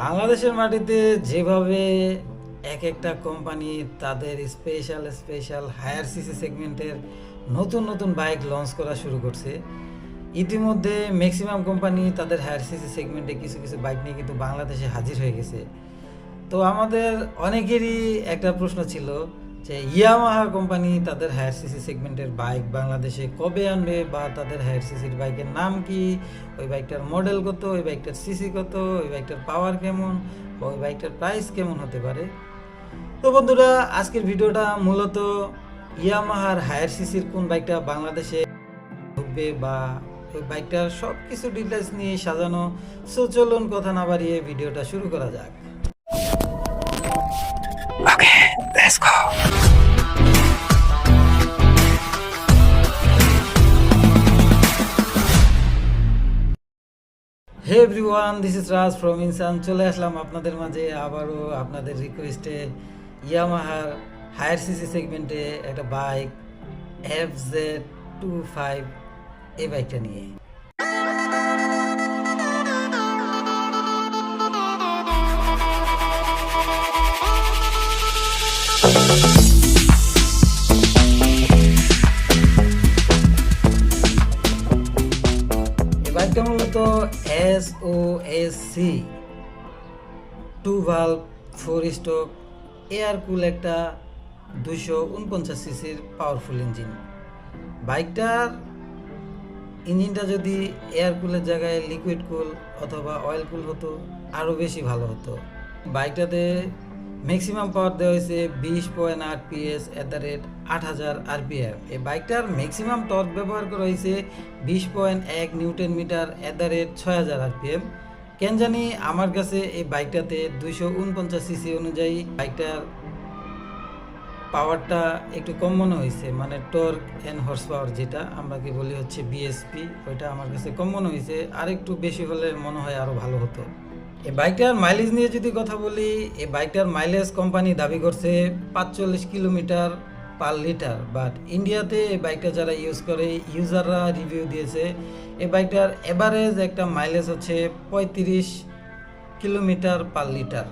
বাংলাদেশের মাটিতে যেভাবে এক একটা কোম্পানি তাদের স্পেশাল হায়ার সিসি সেগমেন্টের নতুন নতুন বাইক লঞ্চ করা শুরু করছে। ইতিমধ্যে ম্যাক্সিমাম কোম্পানি তাদের হায়ার সিসি সেগমেন্টে কিছু কিছু বাইক নিয়ে কিন্তু বাংলাদেশে হাজির হয়ে গেছে। তো আমাদের অনেকেরই একটা প্রশ্ন ছিল যে ইয়ামাহা কোম্পানি তাদের হায়ার সিসি সেগমেন্টের বাইক বাংলাদেশে কবে আনবে, বা তাদের হায়ার সিসির বাইকের নাম কি, ওই বাইকটার মডেল কত, ওই বাইকটার সিসি কত, ওই বাইকটার পাওয়ার কেমন, বা ওই বাইকটার প্রাইস কেমন হতে পারে। তো বন্ধুরা, আজকের ভিডিওটা মূলত ইয়ামাহার হায়ার সিসির কোন বাইকটা বাংলাদেশে ঢুকবে বা ওই বাইকটার সব কিছু ডিটেলস নিয়ে সাজানো। সো চলুন কথা না বাড়িয়ে ভিডিওটা শুরু করা যাক। Okay, let's go. Hey everyone, this is Raj from Insaan. চলে আসলাম আপনাদের মাঝে আবারও আপনাদের রিকোয়েস্টে ইয়ামাহার হায়ার সিসি সেগমেন্টে একটা বাইক FZ25 এই বাইকটা নিয়ে। বাইকটা মূলত SOSC 2 ভালভ 4 স্ট্রোক এয়ার কুল একটা 249 সিসির পাওয়ারফুল ইঞ্জিন। বাইকটার ইঞ্জিনটা যদি এয়ার কুলের জায়গায় লিকুইড কুল অথবা অয়েল কুল হতো আরও বেশি ভালো হতো। বাইকটাতে ম্যাক্সিমাম পাওয়ার দেওয়া হয়েছে 20.8 PS @8000 RPM। এই বাইকটার ম্যাক্সিমাম টর্ক ব্যবহার করা হয়েছে 20.1 নিউটন মিটার @6000 RPM। কেন জানি আমার কাছে এই বাইকটাতে 249 সিসি অনুযায়ী বাইকটার পাওয়ারটা একটু কম মনে হয়েছে, মানে টর্ক অ্যান্ড হর্স পাওয়ার যেটা আমরা কি বলি হচ্ছে BSP, ওইটা আমার কাছে কম মনে হয়েছে। আর একটু বেশি হলে মনে হয় আরও ভালো হতো। এই বাইকটার মাইলেজ নিয়ে যদি কথা বলি, এই বাইকটার মাইলেজ কোম্পানি দাবি করছে 45 কিলোমিটার পার লিটার, বাট ইন্ডিয়াতে এই বাইকটা যারা ইউজ করে ইউজাররা রিভিউ দিয়েছে এই বাইকটার এভারেজ একটা মাইলেজ হচ্ছে 35 কিলোমিটার পার লিটার।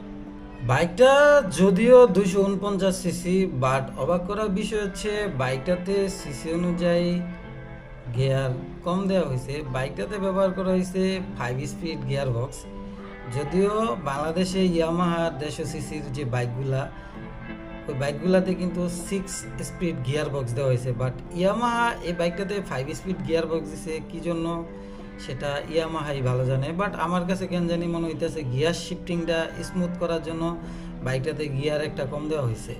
বাইকটা যদিও 249 সিসি, বাট অবাক করার বিষয় হচ্ছে বাইকটাতে সিসি অনুযায়ী গিয়ার কম দেওয়া হয়েছে। বাইকটাতে ব্যবহার করা হয়েছে 5 স্পিড গিয়ার বক্স। যদিও বাংলাদেশে ইয়ামাহার 150 সিসির যে বাইকগুলা, ওই বাইকগুলাতে কিন্তু 6 স্পিড গিয়ার বক্স দেওয়া হয়েছে, বাট ইয়ামাহা এই বাইকটাতে 5 স্পিড গিয়ার বক্স দিছে কি জন্য সেটা ইয়ামাহাই ভালো জানে। বাট আমার কাছে কেন জানি মনে হইতেছে গিয়ার শিফটিংটা স্মুথ করার জন্য বাইকটাতে গিয়ার একটা কম দেওয়া হয়েছে।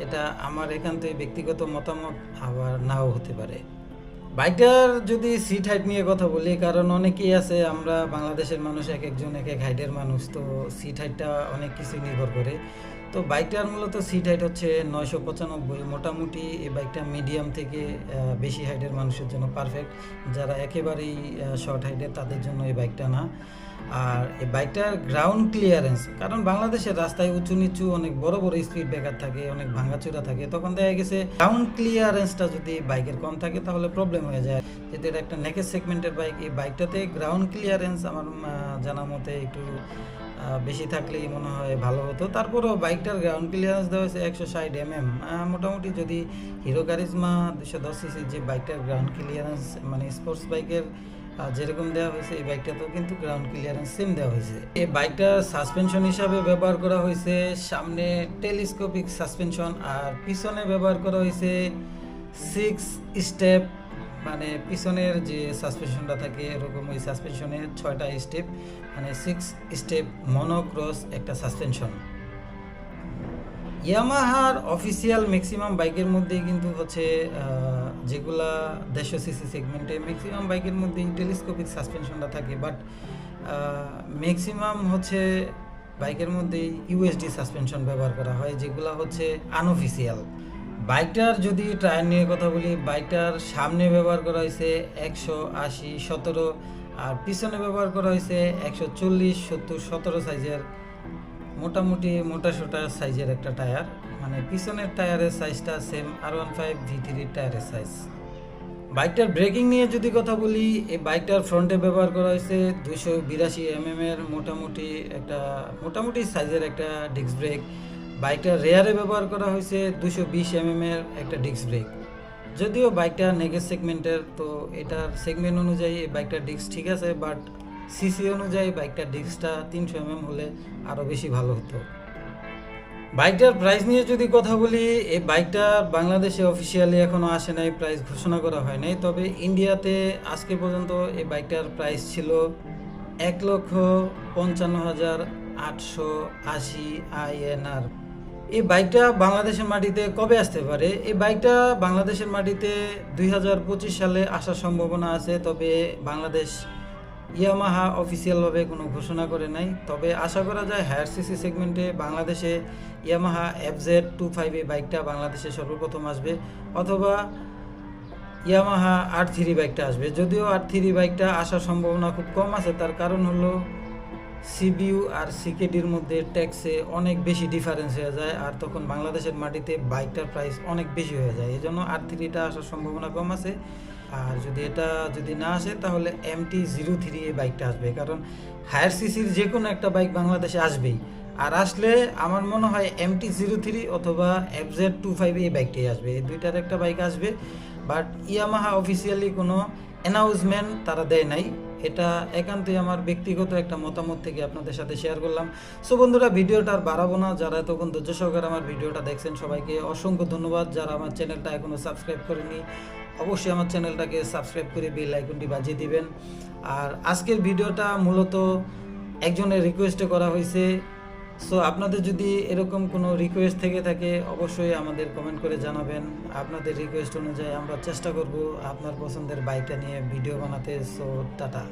এটা আমার এখান থেকে ব্যক্তিগত মতামত, আবার নাও হতে পারে। বাইকটার যদি সিট হাইট নিয়ে কথা বলি, কারণ অনেকেই আছে আমরা বাংলাদেশের মানুষ এক একজন এক এক হাইটের মানুষ, তো সিট হাইটটা অনেক কিছু নির্ভর করে। তো বাইকটার মূলত সিট হাইট হচ্ছে 995। মোটামুটি এই বাইকটা মিডিয়াম থেকে বেশি হাইটের মানুষের জন্য পারফেক্ট। যারা একেবারেই শর্ট হাইটের তাদের জন্য এই বাইকটা না। আর এই বাইকটার গ্রাউন্ড ক্লিয়ারেন্স, কারণ বাংলাদেশের রাস্তায় উঁচু নিচু অনেক বড় বড় স্পিড ব্রেকার থাকে, অনেক ভাঙাচোরা থাকে, তখন দেখা গেছে গ্রাউন্ড ক্লিয়ারেন্সটা যদি বাইকের কম থাকে তাহলে প্রবলেম হয়ে যায়। যেহেতু এটা একটা নেকেজ সেগমেন্টের বাইক, এই বাইকটাতে গ্রাউন্ড ক্লিয়ারেন্স আমার জানা মতে একটু বেশি থাকলেই মনে হয় ভালো হতো। তারপরেও বাইকটার গ্রাউন্ড ক্লিয়ারেন্স দেওয়া হয়েছে 160 mm। মোটামুটি যদি হিরো কারিজমা 210 সিসির যে বাইকটার গ্রাউন্ড ক্লিয়ারেন্স মানে স্পোর্টস বাইকের যেরকম দেওয়া হয়েছে, এই বাইকটাতেও কিন্তু গ্রাউন্ড ক্লিয়ারেন্স সেম দেওয়া হয়েছে। এই বাইকটার সাসপেনশন হিসাবে ব্যবহার করা হয়েছে সামনে টেলিস্কোপিক সাসপেনশন, আর পিছনে ব্যবহার করা হয়েছে 6 স্টেপ, মানে পিছনের যে সাসপেনশনটা থাকে এরকম ওই সাসপেনশনের 6টা স্টেপ, মানে 6 স্টেপ মনোক্রস একটা সাসপেনশন। ইয়ামাহার অফিসিয়াল ম্যাক্সিমাম বাইকের মধ্যেই কিন্তু হচ্ছে যেগুলা 150 সিসি সেগমেন্টে ম্যাক্সিমাম বাইকের মধ্যেই টেলিস্কোপিক সাসপেনশনটা থাকে, বাট ম্যাক্সিমাম হচ্ছে বাইকের মধ্যেই ইউএসডি সাসপেনশন ব্যবহার করা হয়, যেগুলো হচ্ছে আনঅফিসিয়াল। বাইকটার যদি টায়ার নিয়ে কথা বলি, বাইকটার সামনে ব্যবহার করা হয়েছে 180 17, আর পিছনে ব্যবহার করা হয়েছে 140 70 17 সাইজের মোটামুটি মোটাসোটা সাইজের একটা টায়ার। মানে পিছনের টায়ারের সাইজটা সেম R15 V3 টায়ারের সাইজ। বাইকটার ব্রেকিং নিয়ে যদি কথা বলি, এই বাইকটার ফ্রন্টে ব্যবহার করা হয়েছে 282 এর মোটামুটি সাইজের একটা ডিস্ক ব্রেক। বাইকটার রেয়ারে ব্যবহার করা হয়েছে 220 এর একটা ডিস্ক ব্রেক। যদিও বাইকটা নেগেজ সেগমেন্টের, তো এটার সেগমেন্ট অনুযায়ী এই বাইকটার ডিস্ক ঠিক আছে, বাট সিসি অনুযায়ী বাইকটার ডিস্কটা 300 হলে আরও বেশি ভালো হতো। বাইকটার প্রাইস নিয়ে যদি কথা বলি, এই বাইকটা বাংলাদেশে অফিসিয়ালি এখনও আসে নাই, প্রাইস ঘোষণা করা হয় নাই। তবে ইন্ডিয়াতে আজকে পর্যন্ত এই বাইকটার প্রাইস ছিল 1,55,880 INR। এই বাইকটা বাংলাদেশের মাটিতে কবে আসতে পারে? এই বাইকটা বাংলাদেশের মাটিতে 2025 সালে আসার সম্ভাবনা আছে, তবে বাংলাদেশ ইয়ামাহা অফিসিয়ালভাবে কোনো ঘোষণা করে নাই। তবে আশা করা যায় হায়ার সিসি সেগমেন্টে বাংলাদেশে ইয়ামাহা FZ25 এই বাইকটা বাংলাদেশে সর্বপ্রথম আসবে, অথবা ইয়ামাহা R3 বাইকটা আসবে। যদিও R3 বাইকটা আসার সম্ভাবনা খুব কম আছে, তার কারণ হলো সিবিইউ আর সিকেডির মধ্যে ট্যাক্সে অনেক বেশি ডিফারেন্স হয়ে যায়, আর তখন বাংলাদেশের মাটিতে বাইকটার প্রাইস অনেক বেশি হয়ে যায়। এই জন্য R3টা আসার সম্ভাবনা কম আছে। আর যদি না আসে তাহলে MT-03 এই বাইকটা আসবে, কারণ হায়ার সিসির যে কোনো একটা বাইক বাংলাদেশে আসবেই। আর আসলে আমার মনে হয় MT-03 অথবা FZ25 এই বাইকটাই আসবে, এই দুইটার একটা বাইক আসবে। বাট ইয়ামাহা অফিসিয়ালি কোনো অ্যানাউন্সমেন্ট তারা দেয় নাই। এটা একান্তই আমার ব্যক্তিগত একটা মতামত থেকে আপনাদের সাথে শেয়ার করলাম। সো বন্ধুরা, ভিডিওটা আর বাড়াবো না। যারা এতক্ষণ ধৈর্য সহকারে আমার ভিডিওটা দেখছেন সবাইকে অসংখ্য ধন্যবাদ। যারা আমার চ্যানেলটা এখনও সাবস্ক্রাইব করেনি, অবশ্যই আমার চ্যানেলটাকে সাবস্ক্রাইব করে বেল আইকনটি বাজিয়ে দিবেন। আর আজকের ভিডিওটা মূলত একজনের রিকোয়েস্টে করা হয়েছে। সো আপনাদের যদি এরকম কোনো রিকোয়েস্ট থেকে থাকে অবশ্যই আমাদের কমেন্ট করে জানাবেন। আপনাদের রিকোয়েস্ট অনুযায়ী আমরা চেষ্টা করব আপনার পছন্দের বাইকটা নিয়ে ভিডিও বানাতে। So tata.